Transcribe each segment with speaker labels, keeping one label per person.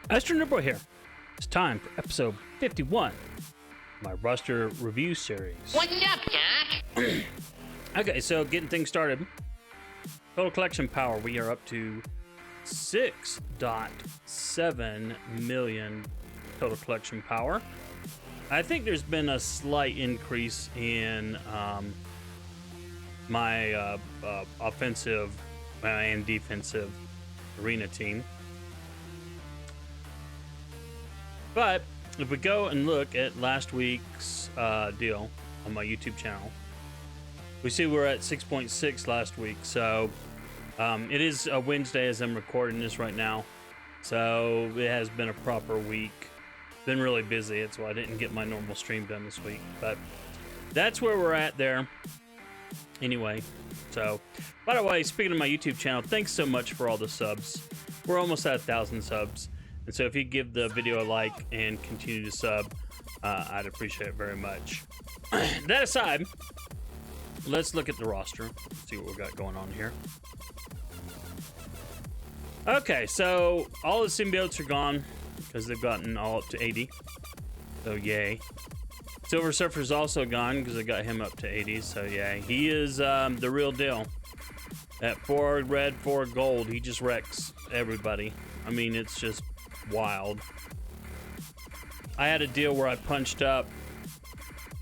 Speaker 1: AstroNerdBoy here. It's time for episode 51 of my roster review series.
Speaker 2: What's up, Doc?
Speaker 1: Okay, so getting things started. Total collection power, we are up to 6.7 million total collection power. I think there's been a slight increase in my offensive and defensive arena team. But if we go and look at last week's deal on my YouTube channel, we see we're at 6.6 last week. So it is a Wednesday as I'm recording this right now. So it has been a proper week. Been really busy. That's why I didn't get my normal stream done this week. But that's where we're at there. Anyway, so by the way, speaking of my YouTube channel, thanks so much for all the subs. We're almost at 1,000 subs. And so if you give the video a like and continue to sub, I'd appreciate it very much. That aside, let's look at the roster. See what we got going on here. Okay, so all the symbiotes are gone because they've gotten all up to 80. So yay. Silver Surfer's also gone because I got him up to 80. So yay. He is the real deal. At 4 red, 4 gold, he just wrecks everybody. I mean, it's just wild. I had a deal where I punched up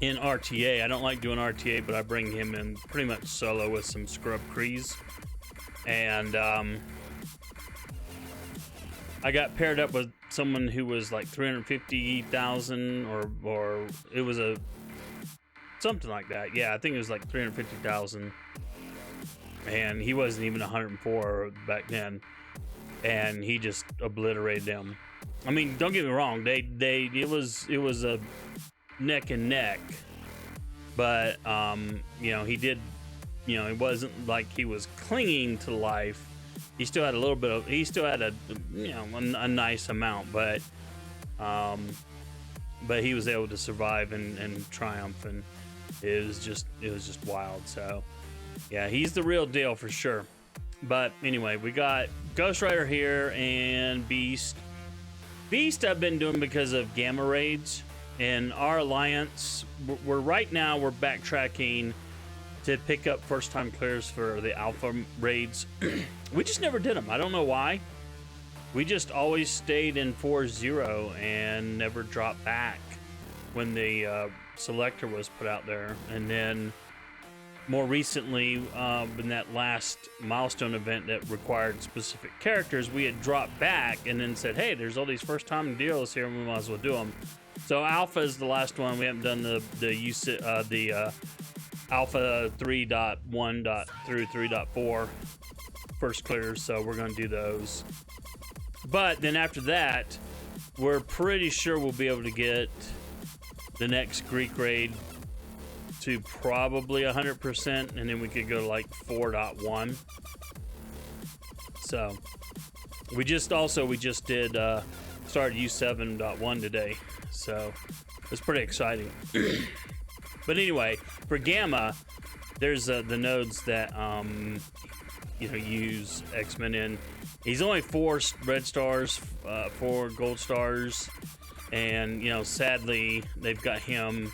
Speaker 1: in RTA. I don't like doing RTA, but I bring him in pretty much solo with some scrub crees. And I got paired up with someone who was like 350,000 or it was a something like that. Yeah, I think it was like 350,000. And he wasn't even 104 back then. And he just obliterated them. I mean, don't get me wrong, it was a neck and neck, but you know, he did, you know, it wasn't like he was clinging to life. He still had a little bit of, he still had a, you know, a nice amount, but he was able to survive and triumph, and it was just wild. So yeah, he's the real deal for sure. But anyway, we got Ghost Rider here and Beast. Beast I've been doing because of gamma raids. In our alliance, we're right now we're backtracking to pick up first time clears for the alpha raids. We just never did them. I don't know why. We just always stayed in 4-0 and never dropped back when the selector was put out there. And then more recently, in that last milestone event that required specific characters, we had dropped back and then said, hey, there's all these first time deals here and we might as well do them. So Alpha is the last one. We haven't done the Alpha 3.1 through 3.4 first clears, so we're going to do those. But then after that, we're pretty sure we'll be able to get the next Greek raid to probably 100%, and then we could go to like 4.1. So we just did started U7.1 today, so it's pretty exciting. But anyway, for Gamma, there's the nodes that you know, use X-Men in. He's only 4 red stars, 4 gold stars, and you know, sadly they've got him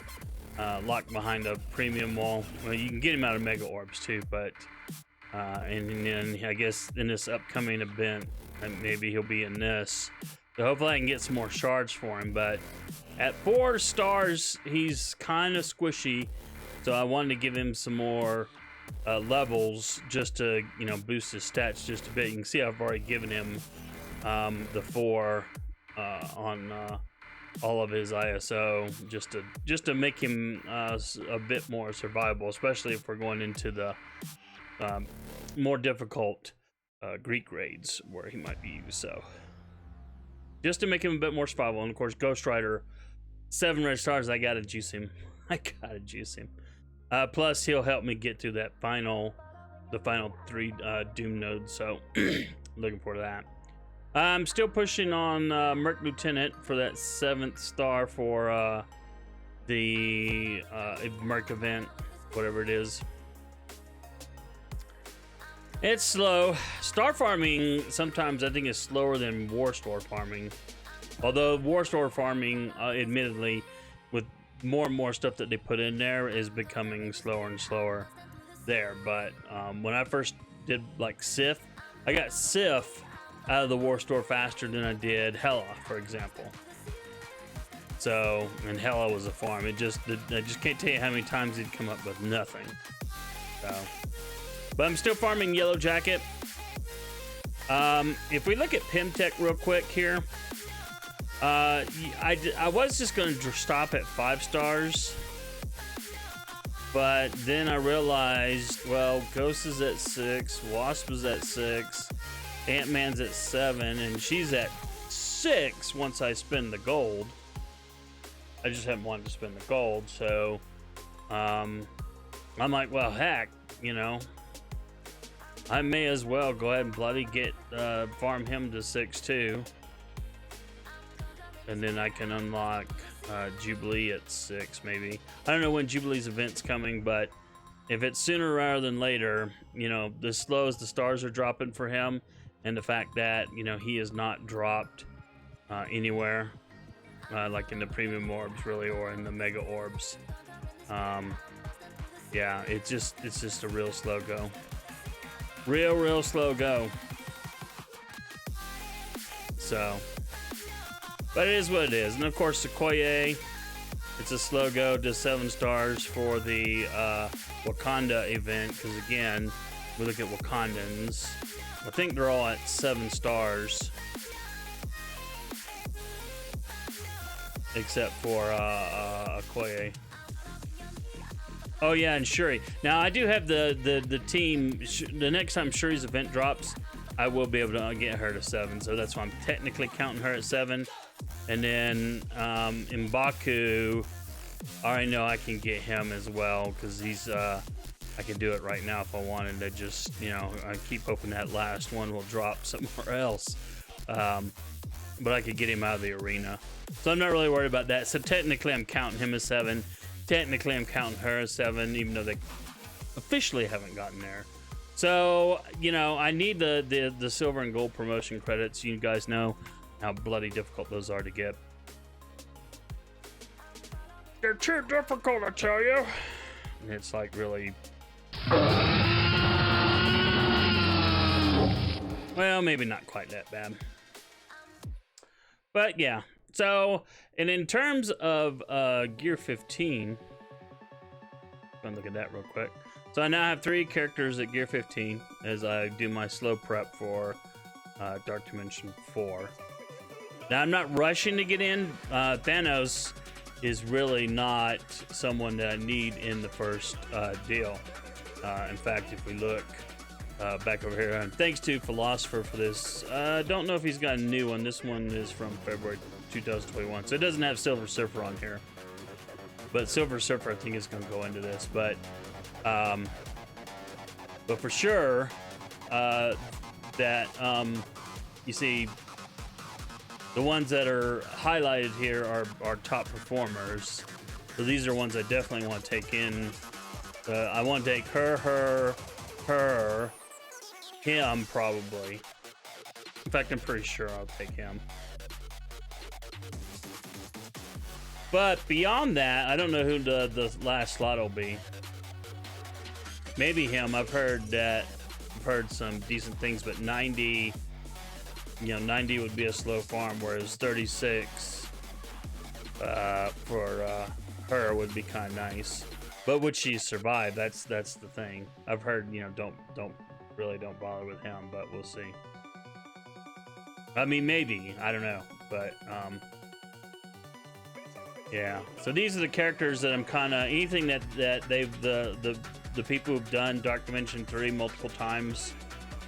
Speaker 1: locked behind a premium wall. Well, you can get him out of mega orbs too, but and then I guess in this upcoming event, maybe he'll be in this. So hopefully I can get some more shards for him. But at 4 stars, he's kind of squishy. So I wanted to give him some more levels just to, you know, boost his stats just a bit. You can see I've already given him the 4 on all of his ISO just to make him a bit more survivable, especially if we're going into the more difficult Greek raids where he might be used. So just to make him a bit more survivable. And of course, Ghost Rider, 7 red stars. I gotta juice him. Plus he'll help me get through that the final 3 Doom nodes. So looking forward to that. I'm still pushing on Merc Lieutenant for that 7th star for the Merc event, whatever it is. It's slow. Star farming sometimes I think is slower than war store farming. Although war store farming, admittedly, with more and more stuff that they put in there, is becoming slower and slower there. But when I first did like Sif, I got Sif out of the war store faster than I did Hela, for example. So, and Hela was a farm. I just can't tell you how many times he'd come up with nothing. So, but I'm still farming Yellow Jacket. If we look at Pimtech real quick here, I was just going to stop at 5 stars, but then I realized, well, Ghost is at 6, Wasp is at 6, Ant-Man's at 7, and she's at 6 once I spend the gold. I just haven't wanted to spend the gold, so I'm like, well, heck, you know, I may as well go ahead and bloody get farm him to 6 too, and then I can unlock Jubilee at 6 maybe. I don't know when Jubilee's event's coming, but if it's sooner rather than later, you know, the slow as the stars are dropping for him, and the fact that, you know, he is not dropped anywhere. Like in the premium orbs, really, or in the mega orbs. Yeah, it's just a real slow go. Real slow go. So, but it is what it is. And of course, Sequoia, it's a slow go to 7 stars for the Wakanda event. Because again, we look at Wakandans. I think they're all at 7 stars. Except for Okoye. Oh yeah, and Shuri. Now I do have the team. The next time Shuri's event drops, I will be able to get her to 7. So that's why I'm technically counting her at 7. And then M'Baku, I already know I can get him as well because he's. I can do it right now if I wanted to. Just, you know, I keep hoping that last one will drop somewhere else. But I could get him out of the arena. So I'm not really worried about that. So technically I'm counting him as 7. Technically I'm counting her as 7, even though they officially haven't gotten there. So, you know, I need the silver and gold promotion credits. You guys know how bloody difficult those are to get. They're too difficult, I tell you. And it's like really... Well, maybe not quite that bad. But yeah, so, and in terms of Gear 15, I'm gonna look at that real quick. So I now have 3 characters at Gear 15 as I do my slow prep for Dark Dimension 4. Now I'm not rushing to get in. Thanos is really not someone that I need in the first deal. In fact, if we look back over here, and thanks to Philosopher for this. Don't know if he's got a new one. This one is from February 2021, so it doesn't have Silver Surfer on here. But Silver Surfer, I think, is going to go into this. But for sure, that you see, the ones that are highlighted here are top performers. So these are ones I definitely want to take in. I want to take her. Him, probably. In fact, I'm pretty sure I'll take him. But beyond that, I don't know who the last slot will be. Maybe him. I've heard some decent things, but 90, you know, 90 would be a slow farm, whereas 36 for her would be kind of nice. But would she survive? That's the thing. I've heard, you know, don't bother with him, but we'll see. I mean, maybe, I don't know, but yeah. So these are the characters that I'm kind of, anything that they've the people who've done Dark Dimension 3 multiple times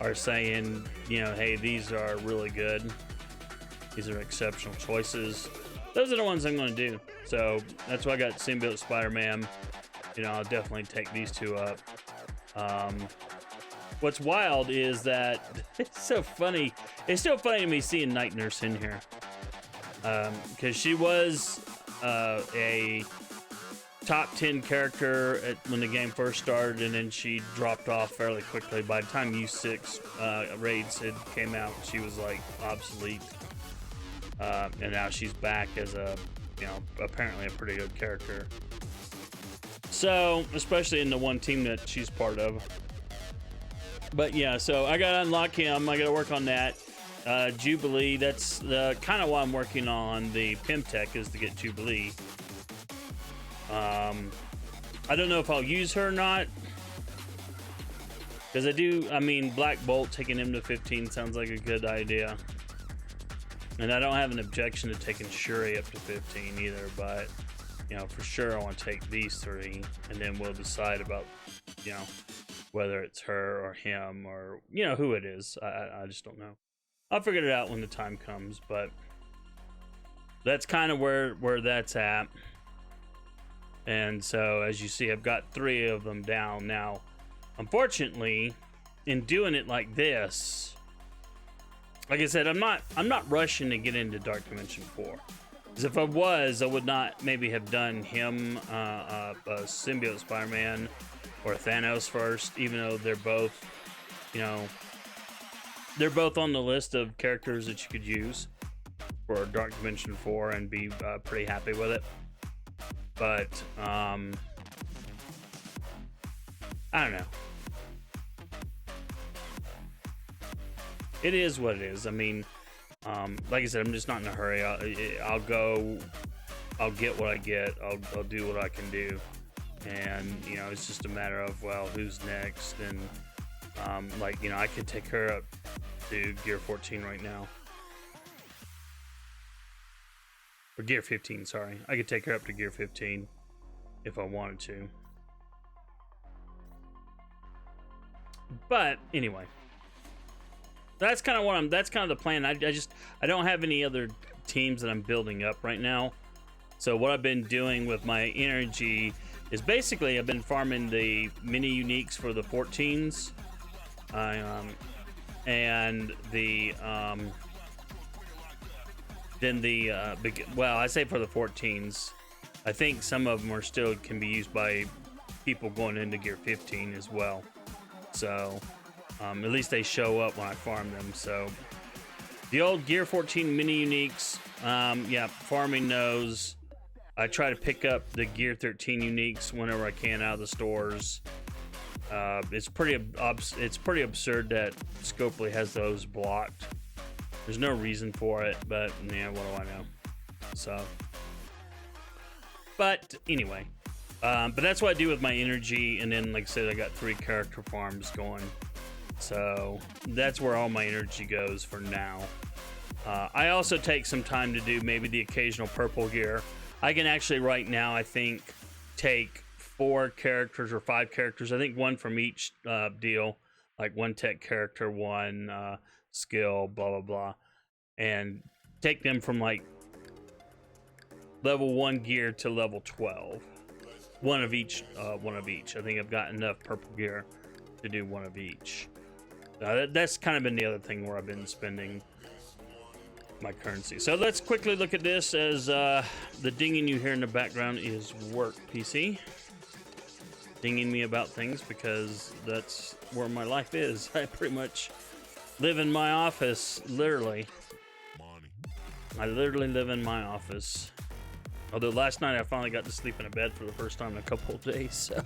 Speaker 1: are saying, you know, hey, these are really good. These are exceptional choices. Those are the ones I'm going to do. So that's why I got Symbiote Spider-Man. You know, I'll definitely take these 2 up. What's wild is that it's so funny. It's still funny to me seeing Night Nurse in here. Because she was a top 10 character when the game first started, and then she dropped off fairly quickly. By the time U6 raids had came out, she was like obsolete, and now she's back as a, you know, apparently a pretty good character. So, especially in the one team that she's part of. But yeah, so I gotta unlock him. I gotta work on that. Jubilee, that's kind of why I'm working on the Pimtech, is to get Jubilee. I don't know if I'll use her or not, because I mean, Black Bolt, taking him to 15 sounds like a good idea. And I don't have an objection to taking Shuri up to 15 either, but, you know, for sure I want to take these three, and then we'll decide about, you know, whether it's her or him or, you know, who it is. I just don't know. I'll figure it out when the time comes, but that's kind of where that's at. And so, as you see, I've got 3 of them down now. Unfortunately, in doing it like this, like I said, I'm not rushing to get into Dark Dimension 4. Because if I was, I would not maybe have done him, Symbiote Spider-Man, or Thanos first, even though they're both, you know, they're both on the list of characters that you could use for Dark Dimension 4 and be pretty happy with it. But, I don't know. It is what it is. I mean, like I said, I'm just not in a hurry. I'll get what I get. I'll do what I can do. And, you know, it's just a matter of, well, who's next? And, like, you know, I could take her up to Gear 14 right now. Or Gear 15, sorry. I could take her up to Gear 15 if I wanted to. But anyway, that's kind of that's kind of the plan. I don't have any other teams that I'm building up right now. So what I've been doing with my energy is basically I've been farming the mini uniques for the 14s, and the then the well, I say for the 14s, I think some of them can be used by people going into Gear 15 as well. So at least they show up when I farm them. So the old Gear 14 mini uniques, yeah, farming those. I try to pick up the Gear 13 uniques whenever I can out of the stores. It's pretty absurd that Scopely has those blocked. There's no reason for it, but yeah, what do I know? So, but anyway, but that's what I do with my energy. And then, like I said, I got 3 character farms going, so that's where all my energy goes for now. I also take some time to do maybe the occasional purple gear. I can actually right now, I think, take 4 characters or 5 characters. I think 1 from each deal, like 1 tech character, 1 skill, blah blah blah, and take them from like level 1 gear to level 12. One of each. I think I've got enough purple gear to do 1 of each. That's kind of been the other thing where I've been spending my currency. So let's quickly look at this, as the dinging you hear in the background is work PC. Dinging me about things because that's where my life is. I pretty much live in my office, literally. I literally live in my office. Although last night I finally got to sleep in a bed for the first time in a couple of days. So.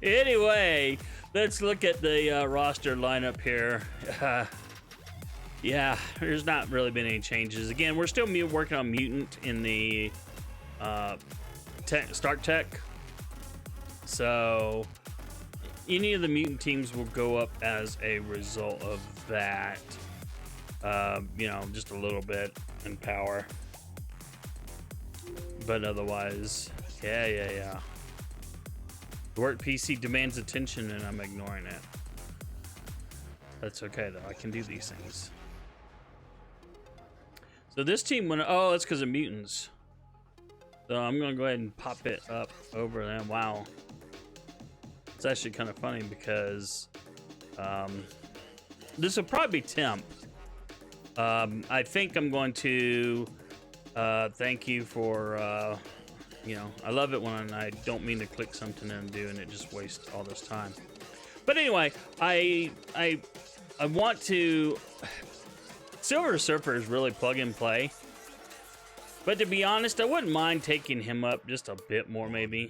Speaker 1: Anyway, let's look at the roster lineup here. Yeah, there's not really been any changes. Again, we're still working on Mutant in the Stark Tech. So any of the Mutant teams will go up as a result of that. You know, just a little bit in power. But otherwise, yeah. The work PC demands attention and I'm ignoring it. That's okay though, I can do these things. So this team went, oh, that's because of mutants. So I'm gonna go ahead and pop it up over them. Wow. It's actually kind of funny because this will probably be temp. I think I'm going to Thank you for, you know, I love it when I don't mean to click something and do, and it just wastes all this time. But anyway, I want to. Silver Surfer is really plug and play. But to be honest, I wouldn't mind taking him up just a bit more, maybe.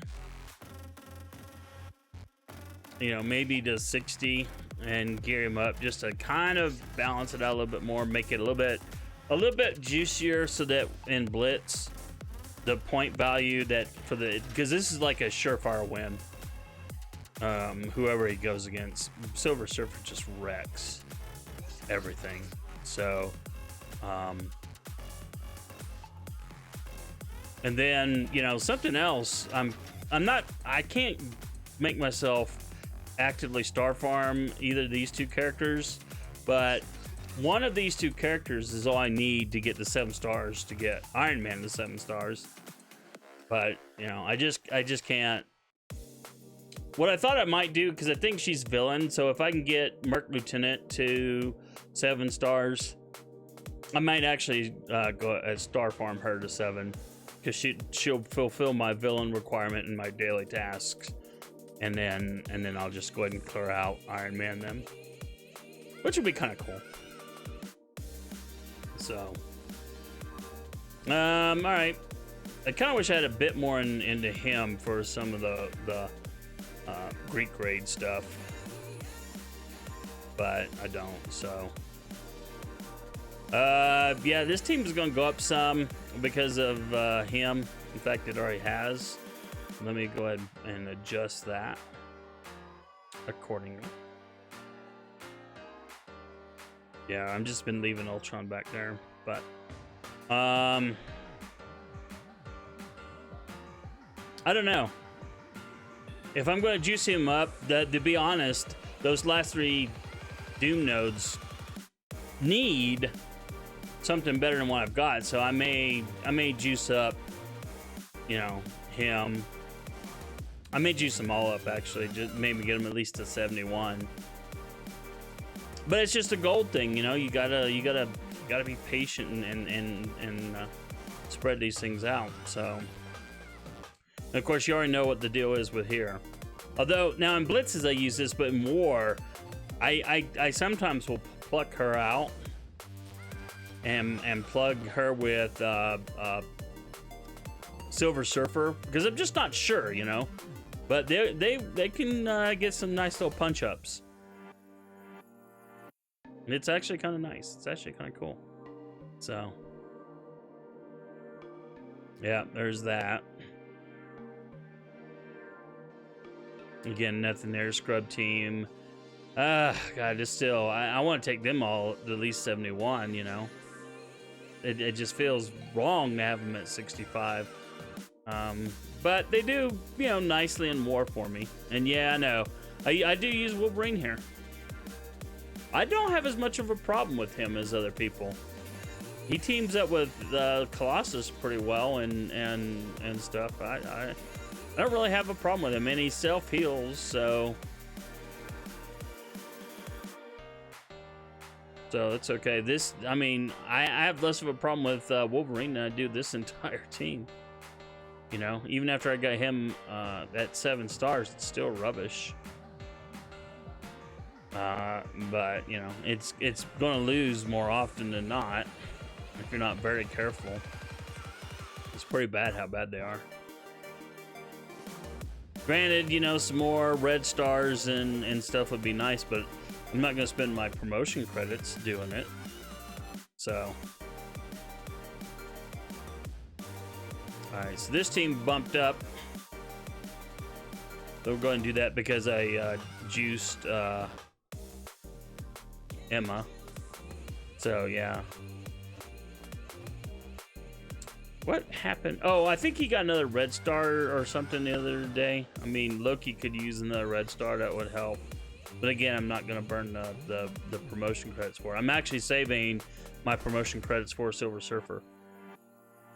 Speaker 1: You know, maybe to 60 and gear him up just to kind of balance it out a little bit more, make it a little bit juicier, so that in Blitz, the point value that for the, because this is like a surefire win. Whoever he goes against, Silver Surfer just wrecks everything. So, and then, you know, something else. I can't make myself actively star farm either of these two characters, but one of these two characters is all I need to get the 7 stars to get Iron Man to 7 stars. But, you know, I just can't. What I thought I might do, because I think she's villain, so if I can get Merc Lieutenant to 7 stars, I might actually go star farm her to 7, because she'll fulfill my villain requirement in my daily tasks, and then I'll just go ahead and clear out Iron Man them, which would be kind of cool. So, all right. I kind of wish I had a bit more into him for some of the Greek grade stuff, but I don't. So, yeah, this team is going to go up some because of him. In fact, it already has. Let me go ahead and adjust that accordingly. Yeah, I've just been leaving Ultron back there, but I don't know. If I'm going to juice him up, to be honest, those last 3 Doom nodes need something better than what I've got. So I may juice up, you know, him. I may juice them all up, actually, just maybe get them at least to 71. But it's just a gold thing, you know. You gotta be patient and spread these things out. So, and of course, you already know what the deal is with here. Although now in blitzes I use this, but in war, I sometimes will pluck her out and plug her with Silver Surfer, because I'm just not sure, you know. But they can get some nice little punch ups. It's actually kind of nice. It's actually kind of cool. So, yeah, there's that. Again, nothing there. Scrub team. God, it's still. I want to take them all at least 71. You know, it just feels wrong to have them at 65. But they do, you know, nicely in war for me. And yeah, I know. I do use Wolverine here. I don't have as much of a problem with him as other people. He teams up with Colossus pretty well and stuff. I don't really have a problem with him, and he self-heals, so it's okay. This, I mean, I have less of a problem with Wolverine than I do this entire team. You know, even after I got him at 7 stars, it's still rubbish. But you know, it's going to lose more often than not if you're not very careful. It's pretty bad how bad they are. Granted, you know, some more red stars and stuff would be nice, but I'm not going to spend my promotion credits doing it. So, all right, so this team bumped up. So we're going to do that because I juiced Emma. So yeah. What happened? Oh, I think he got another red star or something the other day. I mean, Loki could use another red star. That would help. But again, I'm not going to burn the promotion credits for it. I'm actually saving my promotion credits for Silver Surfer,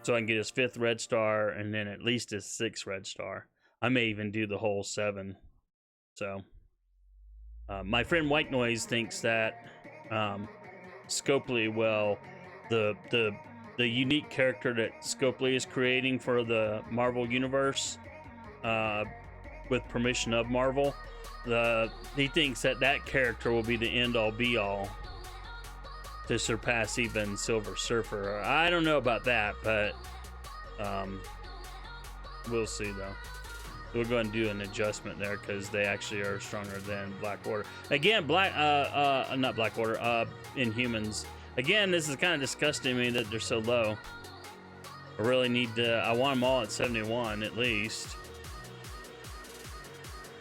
Speaker 1: so I can get his 5th red star and then at least his 6th red star. I may even do the whole 7. So my friend White Noise thinks that Scopely, well, the the unique character that Scopely is creating for the Marvel Universe, with permission of Marvel. He thinks that character will be the end-all be-all to surpass even Silver Surfer. I don't know about that, but we'll see though. We'll go and do an adjustment there because they actually are stronger than Black Order. Again, not Black Order, Inhumans. Again, this is kind of disgusting to me that they're so low. I really need to, I want them all at 71 at least.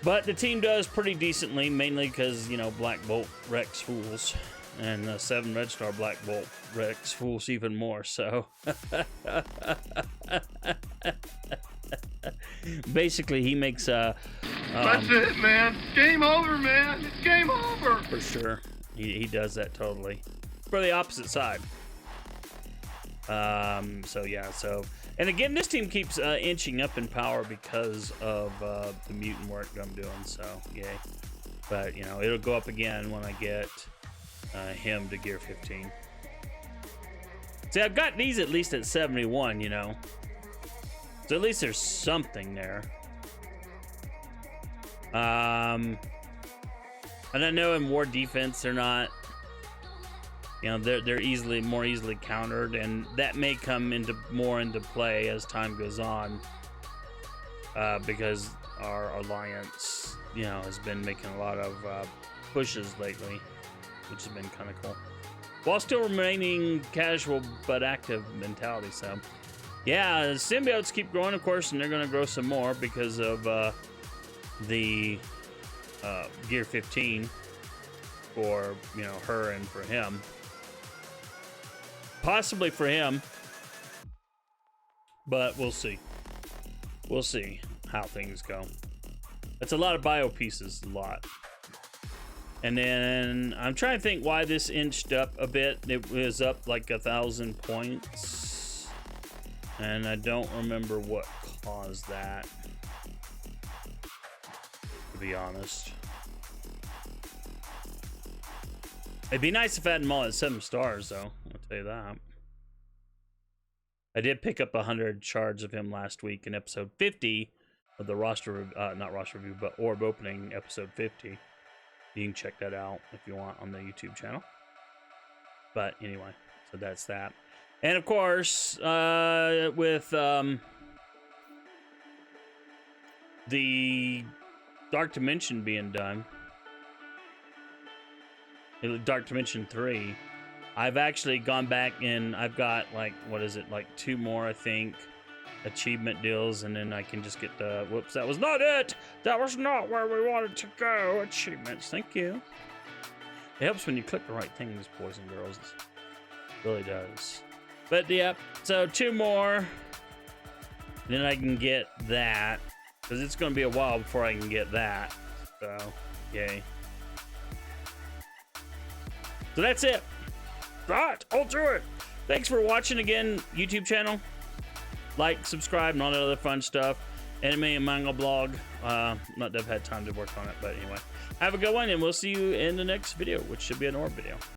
Speaker 1: But the team does pretty decently, mainly because, you know, Black Bolt wrecks fools. And 7 Red Star Black Bolt wrecks fools even more, so. Basically, he makes
Speaker 3: That's it, man. Game over, man. It's game over.
Speaker 1: For sure. He does that totally. For the opposite side. So yeah, so. And again, this team keeps inching up in power because of the mutant work that I'm doing, so yay. But, you know, it'll go up again when I get him to gear 15. See, I've got these at least at 71, you know. So at least there's something there. And I know in war defense they're not, you know, they're more easily countered, and that may come more into play as time goes on, because our alliance, you know, has been making a lot of pushes lately, which has been kind of cool, while still remaining casual but active mentality. So yeah, the symbiotes keep growing, of course, and they're going to grow some more because of the gear 15 for, you know, her and for him. Possibly for him, but we'll see. We'll see how things go. It's a lot of bio pieces, a lot. And then I'm trying to think why this inched up a bit. It was up like 1,000 points, and I don't remember what caused that, to be honest. It'd be nice if I had them all at 7 stars, though. I'll tell you that. I did pick up 100 shards of him last week in episode 50 of the roster, not roster review, but orb opening episode 50. You can check that out if you want on the YouTube channel. But anyway, so that's that. And of course, with the Dark Dimension being done, Dark Dimension 3, I've actually gone back and I've got like, what is it, like 2 more, I think, achievement deals, and then I can just get the, whoops, that was not it! That was not where we wanted to go! Achievements, thank you. It helps when you click the right things, boys and girls. It really does. But yeah, so 2 more, then I can get that, because it's going to be a while before I can get that, so yay. So that's it. Right, I'll do it. Thanks for watching again, YouTube channel. Like, subscribe, and all that other fun stuff. Anime and manga blog. Not that I've had time to work on it, but anyway. Have a good one, and we'll see you in the next video, which should be an orb video.